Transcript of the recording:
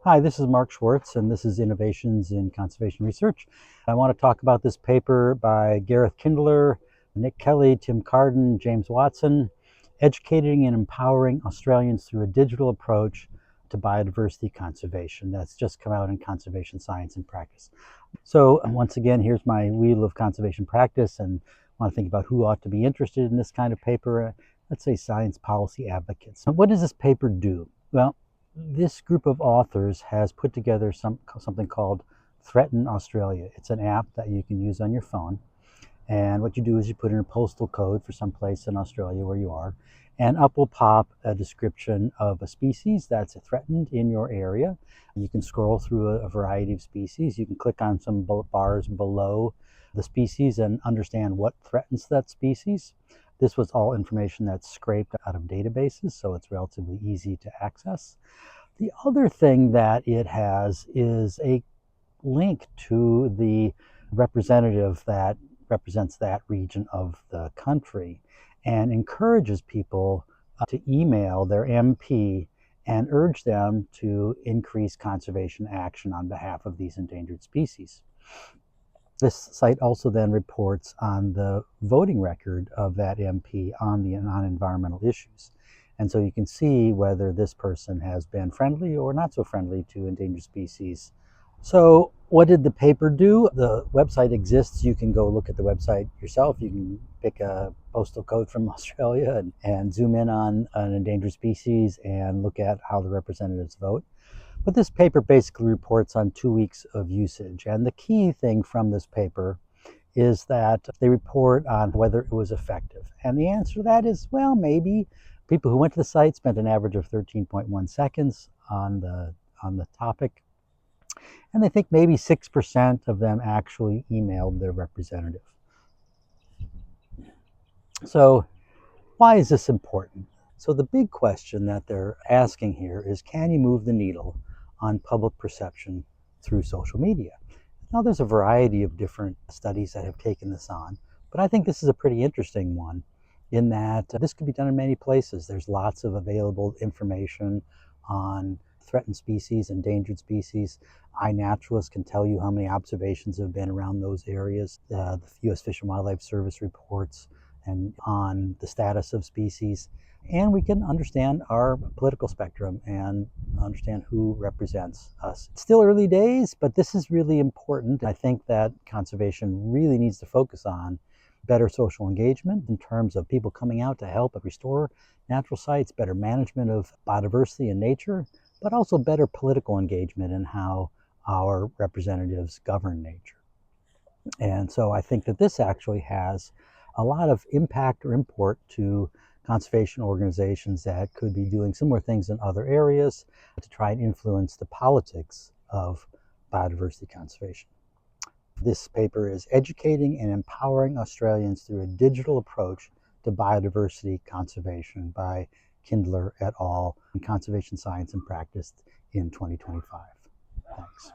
Hi, this is Mark Schwartz, and this is Innovations in Conservation Research. I want to talk about this paper by Gareth Kindler, Nick Kelly, Tim Carden, James Watson, Educating and Empowering Australians Through a Digital Approach to Biodiversity Conservation. That's just come out in Conservation Science and Practice. So once again, here's my wheel of conservation practice, and I want to think about who ought to be interested in this kind of paper. Let's say science policy advocates. What does this paper do? Well, this group of authors has put together something called Threaten Australia. It's an app that you can use on your phone. And what you do is you put in a postal code for some place in Australia where you are, and up will pop a description of a species that's threatened in your area. You can scroll through a variety of species. You can click on some bars below the species and understand what threatens that species. This was all information that's scraped out of databases, so it's relatively easy to access. The other thing that it has is a link to the representative that represents that region of the country and encourages people to email their MP and urge them to increase conservation action on behalf of these endangered species. This site also then reports on the voting record of that MP on environmental issues. And so you can see whether this person has been friendly or not so friendly to endangered species. So what did the paper do? The website exists. You can go look at the website yourself. You can pick a postal code from Australia and zoom in on an endangered species and look at how the representatives vote. But this paper basically reports on 2 weeks of usage. And the key thing from this paper is that they report on whether it was effective. And the answer to that is, well, maybe. People who went to the site spent an average of 13.1 seconds on the topic. And they think maybe 6% of them actually emailed their representative. So why is this important? So the big question that they're asking here is, can you move the needle on public perception through social media? Now, there's a variety of different studies that have taken this on, but I think this is a pretty interesting one in that this could be done in many places. There's lots of available information on threatened species, endangered species. iNaturalist can tell you how many observations have been around those areas. The U.S. Fish and Wildlife Service reports and on the status of species. And we can understand our political spectrum and understand who represents us. It's still early days, but this is really important. I think that conservation really needs to focus on better social engagement in terms of people coming out to help restore natural sites, better management of biodiversity and nature, but also better political engagement in how our representatives govern nature. And so I think that this actually has a lot of impact or import to conservation organizations that could be doing similar things in other areas to try and influence the politics of biodiversity conservation. This paper is Educating and Empowering Australians Through a Digital Approach to Biodiversity Conservation by Kindler et al. In Conservation Science and Practice in 2025. Thanks.